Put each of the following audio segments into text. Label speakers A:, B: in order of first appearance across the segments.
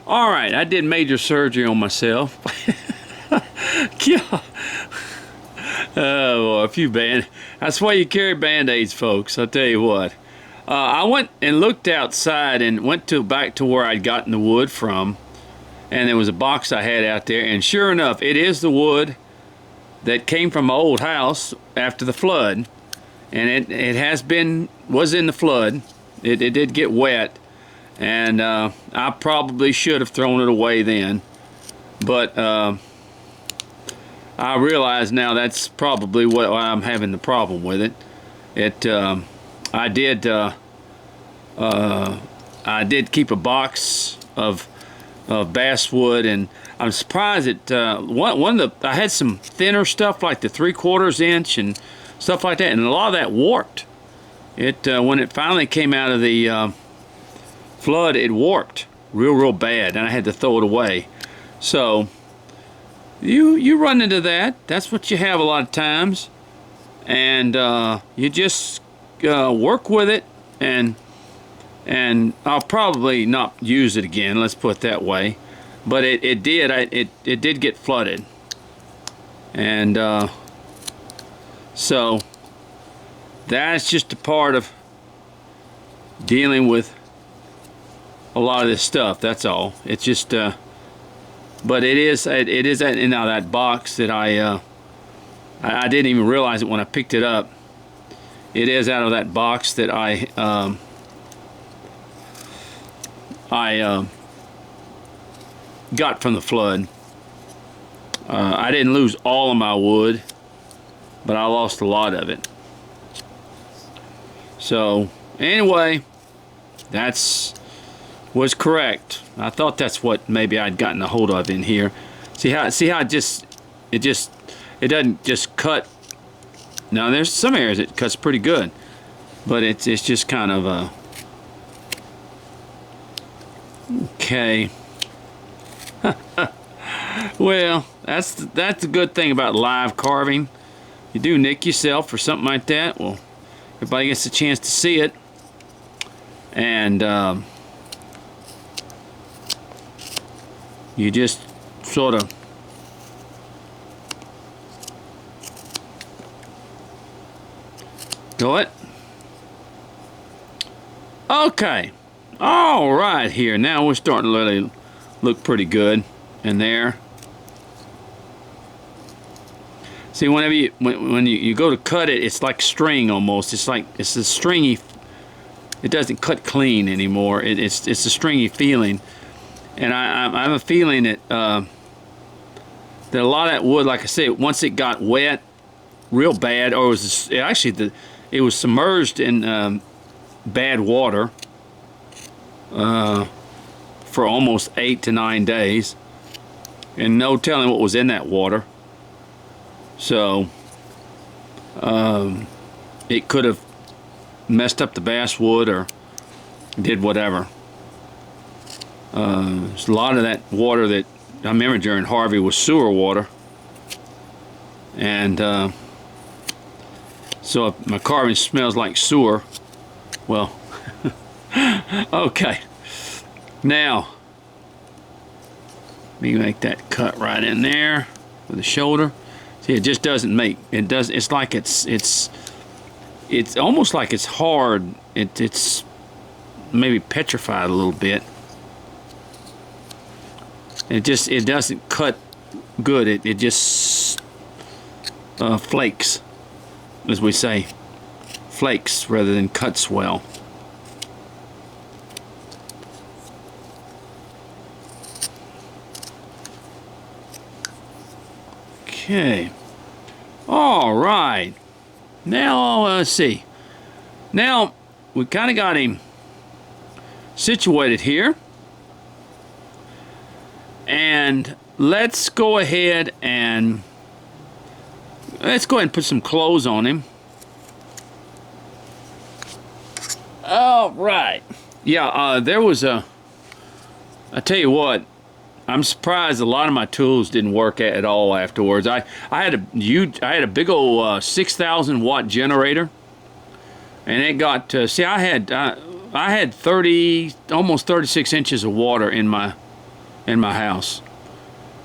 A: All right, I did major surgery on myself. Yeah. Oh, boy, a few band. That's why you carry band-aids, folks. I'll tell you what. I went and looked outside and went back to where I'd gotten the wood from, and there was a box I had out there, and sure enough, it is the wood that came from my old house after the flood, and it was in the flood. It did get wet, and I probably should have thrown it away then, but I realize now that's probably why I'm having the problem with it. I did keep a box of basswood, and I'm surprised that I had some thinner stuff like the 3/4 inch and stuff like that, and a lot of that warped. When it finally came out of the flood, it warped real bad, and I had to throw it away. So you run into that. That's what you have a lot of times, and you just work with it, and I'll probably not use it again, let's put it that way. But it did get flooded, and so that's just a part of dealing with a lot of this stuff. That's all. It's just but it is now that box that I didn't even realize it when I picked it up. It is out of that box that I got from the flood. I didn't lose all of my wood, but I lost a lot of it. So anyway, was correct. I thought that's what maybe I'd gotten a hold of in here. See how it doesn't just cut. Now there's some areas it cuts pretty good, but it's just kind of okay. Well, that's the good thing about live carving. You do nick yourself or something like that, well, everybody gets a chance to see it, and you just sort of do it. Okay, all right, here now we're starting to really look pretty good in there. See, whenever when you go to cut it, it's like string almost. It's a stringy. It doesn't cut clean anymore. It's a stringy feeling, and I have a feeling that that a lot of that wood, like I said, once it got wet, real bad, or it was submerged in bad water for almost 8 to 9 days, and no telling what was in that water. So it could have messed up the basswood or did whatever. There's a lot of that water that I remember during Harvey was sewer water, and so if my carving smells like sewer, well, okay. Now let me make that cut right in there with the shoulder. See, it just doesn't make it. It's like it's almost like it's hard. It's maybe petrified a little bit. It doesn't cut good. It just flakes, as we say, flakes rather than cuts well. Okay. All right. Now let's see. Now we kind of got him situated here, and let's go ahead and put some clothes on him. All right. Yeah. There was I tell you what. I'm surprised a lot of my tools didn't work at all afterwards. I had a big old 6,000 watt generator, and it got see, I had 30, almost 36 inches of water in my in my house,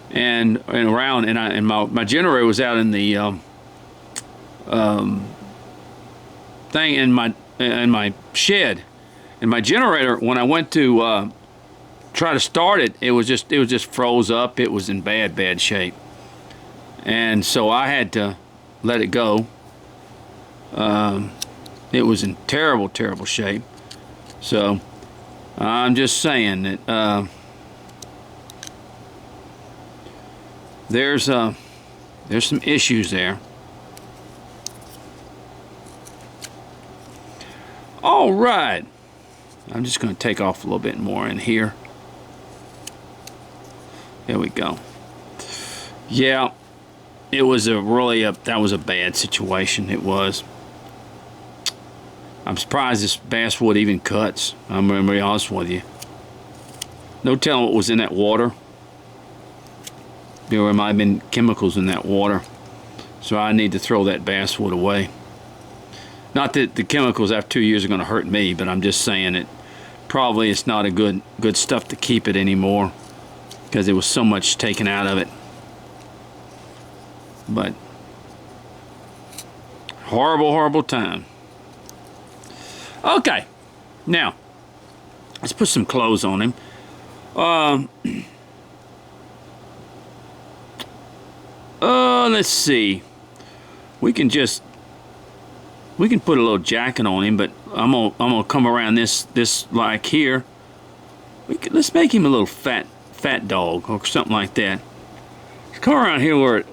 A: and around, and my generator was out in the thing in my shed, and my generator, when I went to try to start it, it was just froze up. It was in bad shape, and so I had to let it go. It was in terrible shape. So I'm just saying that there's some issues there. All right, I'm just going to take off a little bit more in here. There we go. Yeah, it was that was a bad situation. It was. I'm surprised this basswood even cuts. I'm going to be honest with you. No telling what was in that water. There might have been chemicals in that water. So I need to throw that basswood away. Not that the chemicals after 2 years are going to hurt me, but I'm just saying it. Probably it's not a good stuff to keep it anymore, because there was so much taken out of it. But horrible time. Okay, now let's put some clothes on him. Let's see. We can put a little jacket on him, but I'm gonna come around this like here. Let's make him a little fat dog or something like that. Let's come around here where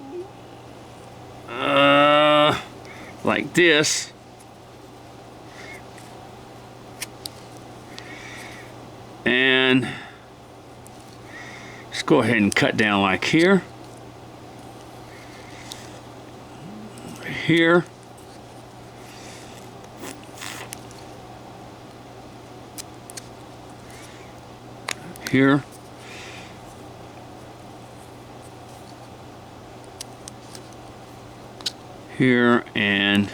A: like this. And let's go ahead and cut down like here. Here. Here. Here and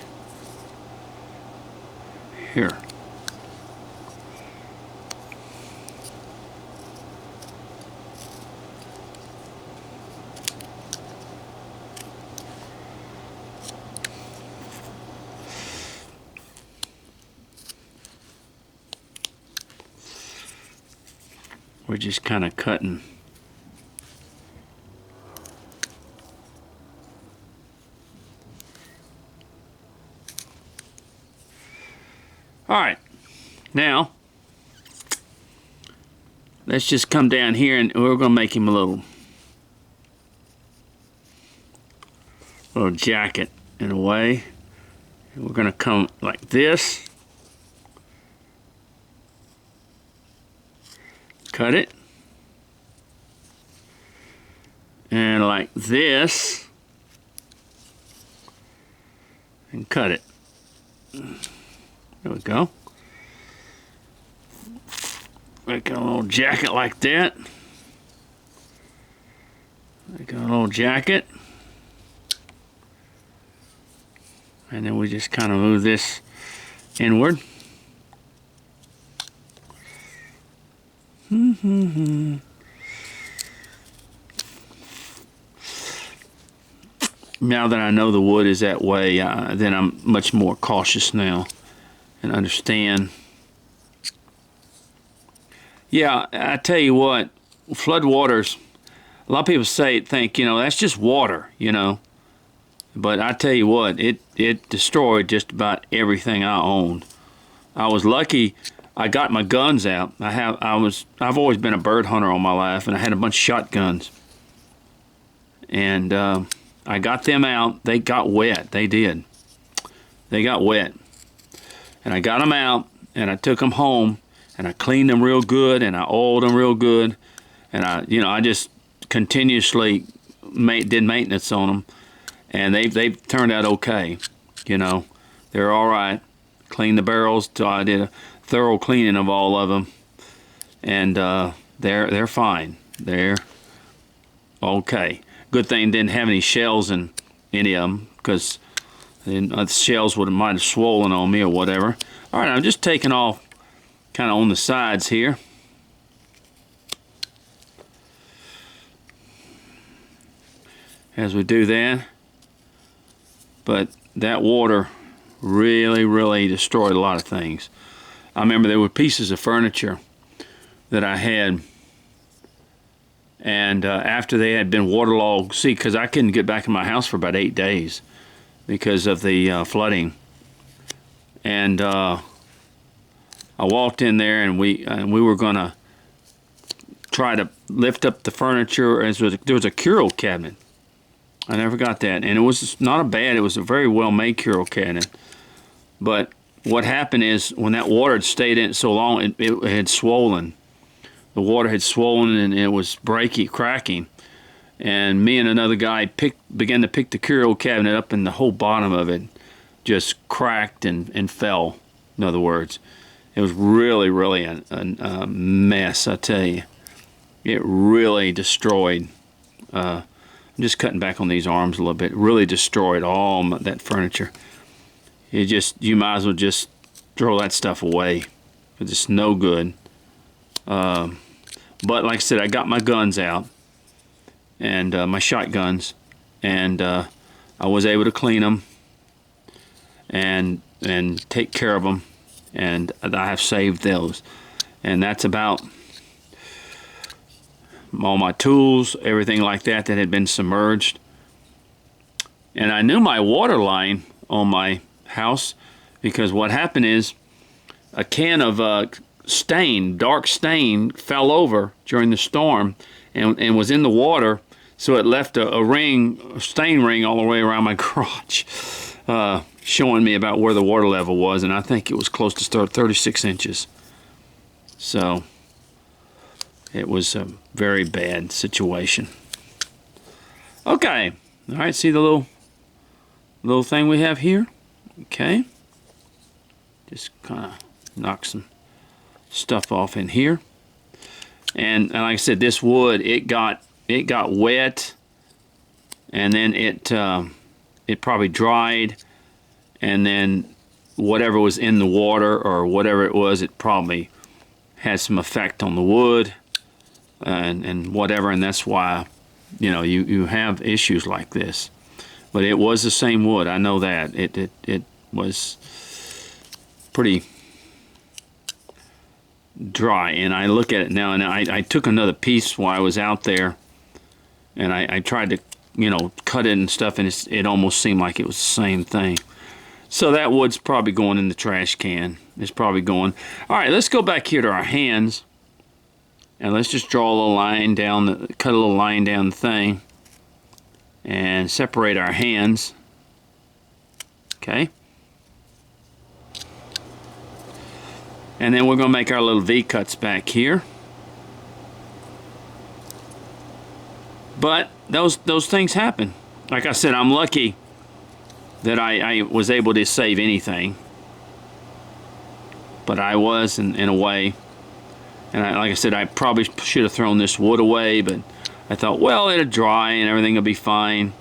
A: here. We're just kind of cutting. All right, now let's just come down here and we're going to make him a little jacket in a way. And we're going to come like this. Cut it. And like this. And cut it. There we go. Make a little jacket like that. Make a little jacket. And then we just kind of move this inward. Now that I know the wood is that way, then I'm much more cautious now and understand. Yeah, I tell you what, flood waters, a lot of people think, you know, that's just water, you know. But I tell you what, it destroyed just about everything I owned. I was lucky I got my guns out. I've always been a bird hunter all my life, and I had a bunch of shotguns. And I got them out. They got wet. They did. They got wet. And I got them out, and I took them home, and I cleaned them real good, and I oiled them real good, and I just continuously did maintenance on them, and they've turned out okay. You know, they're all right. Cleaned the barrels. So I did a thorough cleaning of all of them, and they're fine. They're okay. Good thing didn't have any shells in any of them, because then the shells might have swollen on me or whatever. All right, I'm just taking off kind of on the sides here. as we do that. But that water really destroyed a lot of things. I remember there were pieces of furniture that I had, and after they had been waterlogged, see, because I couldn't get back in my house for about 8 days because of the flooding. And I walked in there, and we were gonna try to lift up the furniture. There was a curio cabinet. I never got that, and it was not a bad. It was a very well made curio cabinet. But what happened is when that water had stayed in it so long, it had swollen. The water had swollen and it was cracking. And me and another guy began to pick the curio cabinet up, and the whole bottom of it just cracked and fell. In other words, it was really a mess, I tell you. It really destroyed. I'm just cutting back on these arms a little bit. It really destroyed all that furniture. You might as well just throw that stuff away. It's just no good. But like I said, I got my guns out, and my shotguns, and I was able to clean them and take care of them, and I have saved those. And that's about all my tools, everything like that had been submerged. And I knew my water line on my house, because what happened is a can of dark stain fell over during the storm and was in the water, so it left a stain ring all the way around my garage, showing me about where the water level was, and I think it was close to 36 inches. So it was a very bad situation. Okay, all right, see the little thing we have here? Okay, just kind of knock some stuff off in here, and like I said, this wood, it got wet, and then it probably dried, and then whatever was in the water or whatever it was, it probably had some effect on the wood and whatever, and that's why you have issues like this. But it was the same wood, I know that. It was pretty dry, and I look at it now, and I took another piece while I was out there, and I tried to cut it and stuff, and it almost seemed like it was the same thing. So that wood's probably going in the trash can. It's probably going. All right, let's go back here to our hands, and let's just draw a little line down, cut a little line down the thing, and separate our hands. Okay. And then we're going to make our little V-cuts back here. But those things happen. Like I said, I'm lucky that I was able to save anything. But I was in a way. And like I said, I probably should have thrown this wood away, but I thought, well, it'll dry and everything will be fine.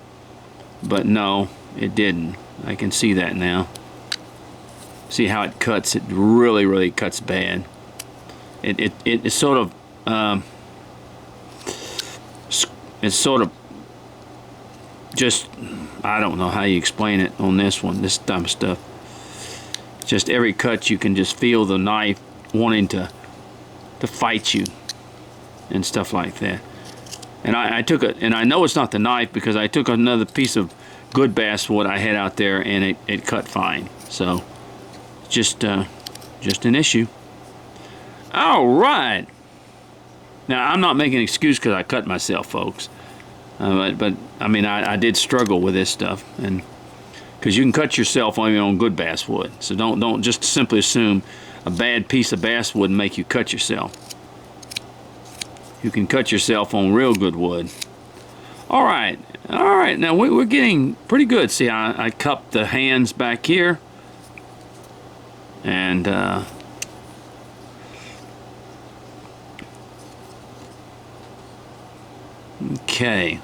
A: But no, it didn't. I can see that now. See how it cuts? It really cuts bad. It sort of it's sort of just, I don't know how you explain it on this dumb stuff. Just every cut you can just feel the knife wanting to fight you and stuff like that. And I took it, and I know it's not the knife because I took another piece of good basswood I had out there, and it cut fine. So just an issue. All right. Now I'm not making an excuse because I cut myself, folks. But I mean I did struggle with this stuff, and because you can cut yourself only on good basswood. So don't just simply assume a bad piece of basswood would make you cut yourself. You can cut yourself on real good wood. All right. Now we're getting pretty good. See, I cupped the hands back here, and okay.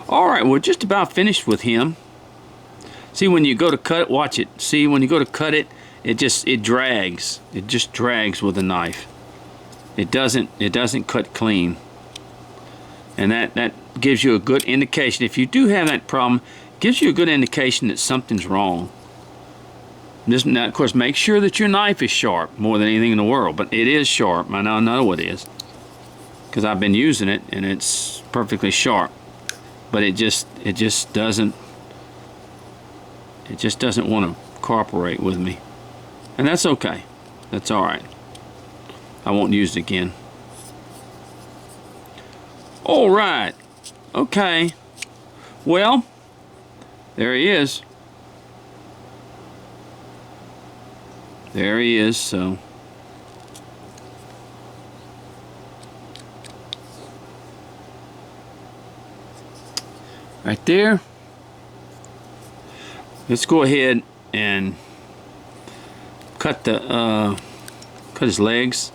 A: All right, we're just about finished with him. See, when you go to cut it, watch it. See, when you go to cut it, it just drags. It just drags with a knife. It doesn't cut clean. And that gives you a good indication. If you do have that problem, it gives you a good indication that something's wrong. Now, of course, make sure that your knife is sharp more than anything in the world. But it is sharp. I know it is, because I've been using it and it's perfectly sharp. But it just doesn't want to cooperate with me, and that's okay. That's all right. I won't use it again. All right. Okay. Well, there he is. There he is. So right there. Let's go ahead and cut his legs.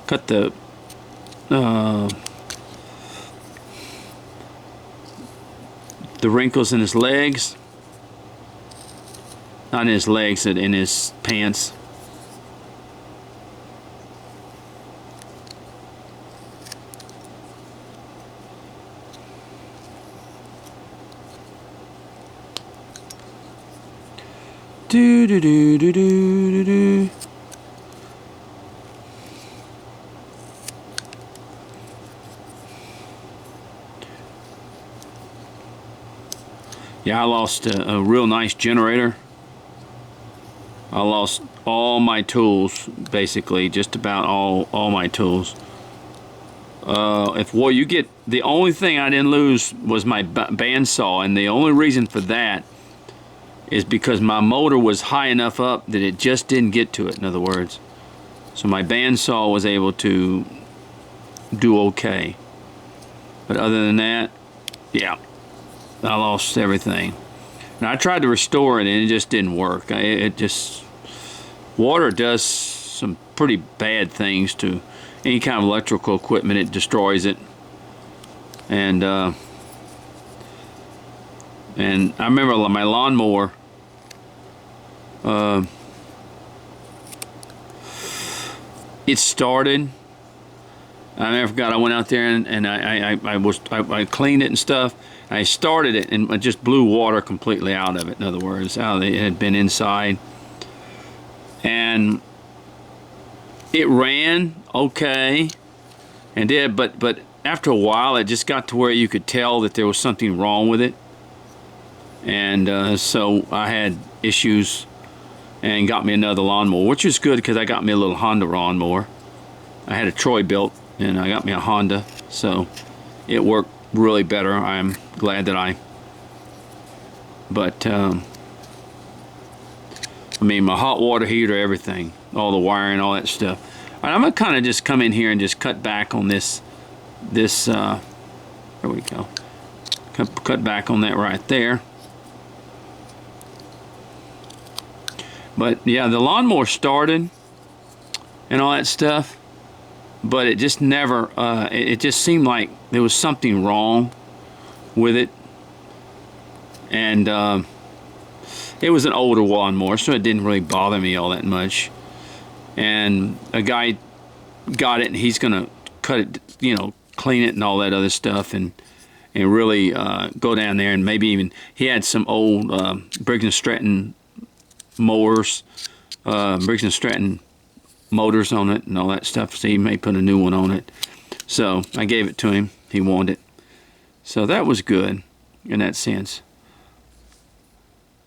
A: Cut the wrinkles in his legs. Not in his legs, but in his pants. Do do do do do do. Yeah, I lost a real nice generator. I lost all my tools, basically, just about all my tools. You get, the only thing I didn't lose was my bandsaw, and the only reason for that is because my motor was high enough up that it just didn't get to it, in other words. So my bandsaw was able to do okay. But other than that, yeah, I lost everything. And I tried to restore it and it just didn't work. Water does some pretty bad things to any kind of electrical equipment. It destroys it. And I remember my lawnmower, it started. I never forgot. I went out there and I cleaned it and stuff. I started it and I just blew water completely out of it. In other words, it had been inside, and it ran okay, and did. But after a while, it just got to where you could tell that there was something wrong with it, and so I had issues, and got me another lawnmower, which is good because I got me a little Honda lawnmower. I had a Troy built, and I got me a Honda, so it worked really better. I'm glad that I mean, my hot water heater, everything, all the wiring, all that stuff. All right, I'm gonna kind of just come in here and just cut back on this. There we go. Cut back on that right there. But yeah, the lawnmower started and all that stuff, but it just never, it just seemed like there was something wrong with it. And it was an older lawnmower, so it didn't really bother me all that much. And a guy got it, and he's gonna cut it, you know, clean it and all that other stuff, and really go down there, and maybe even, he had some old Briggs & Stratton mowers, Briggs & Stratton motors on it and all that stuff, so he may put a new one on it. So I gave it to him. He wanted it. So that was good in that sense.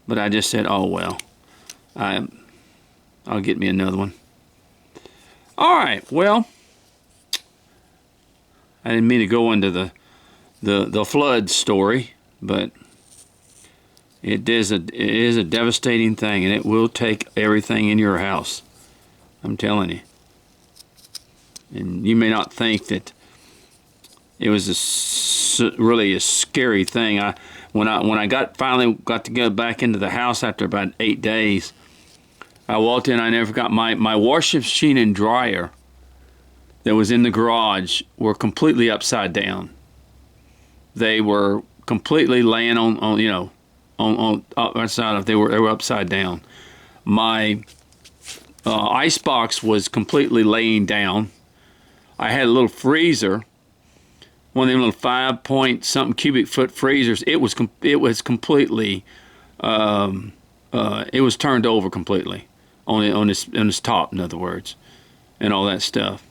A: But I just said, oh well, I'll get me another one. All right, well, I didn't mean to go into the flood story, but it is a devastating thing, and it will take everything in your house. I'm telling you. And you may not think that it was really a scary thing. When I finally got to go back into the house after about 8 days, I walked in. I never got my washing machine and dryer that was in the garage were completely upside down. They were completely laying on you know, on outside of, they were upside down. My ice box was completely laying down. I had a little freezer, one of them little 5 point something cubic foot freezers. It was completely, it was turned over completely on its top, in other words, and all that stuff.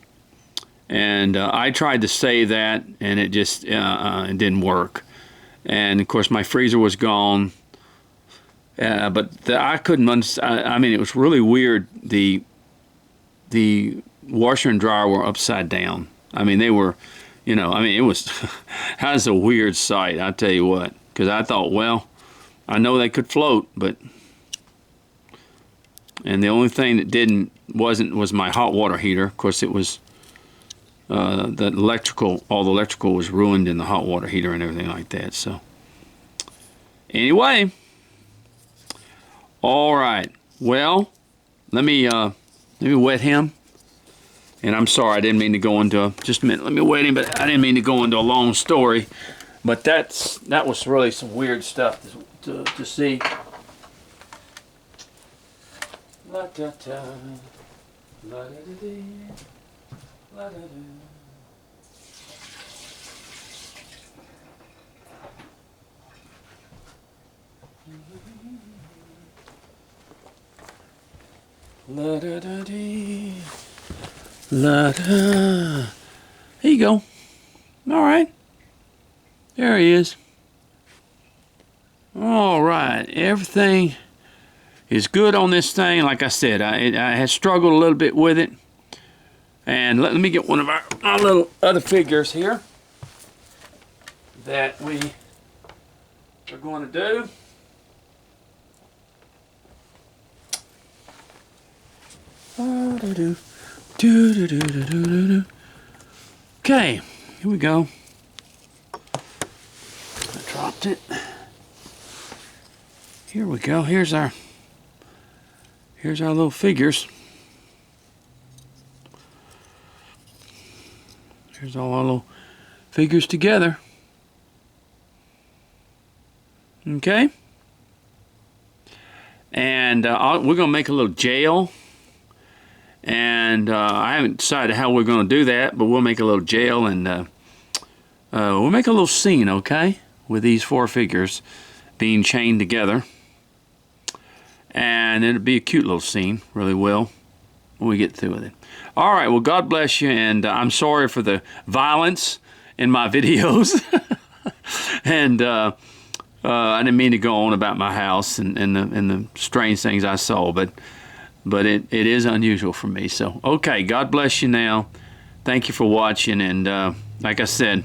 A: And I tried to save that, and it just it didn't work. And of course, my freezer was gone. But I couldn't understand. I mean, it was really weird. The washer and dryer were upside down. I mean, they were, you know, I mean, it was, that was a weird sight, I tell you what. Because I thought, well, I know they could float, but, and the only thing that wasn't was my hot water heater. Of course, it was, all the electrical was ruined in the hot water heater and everything like that. So, anyway, all right. Well, let me wet him. And I'm sorry, I didn't mean to go into just a minute. Let me wet him, but I didn't mean to go into a long story. But that was really some weird stuff to see. La da da, la da da dee, la da da. La da da dee, la da. There you go. All right. There he is. All right. Everything is good on this thing. Like I said, I had struggled a little bit with it. And let me get one of our little other figures here that we are going to do. Okay, here we go. I dropped it. Here we go. Here's our little figures. Here's all our little figures together. Okay. And we're going to make a little jail. And I haven't decided how we're going to do that, but we'll make a little jail and we'll make a little scene, okay? With these 4 figures being chained together. And it'll be a cute little scene, really will, when we get through with it. All right, well, God bless you, and I'm sorry for the violence in my videos. And I didn't mean to go on about my house and the strange things I saw, but it is unusual for me. So, okay, God bless you now. Thank you for watching, and like I said,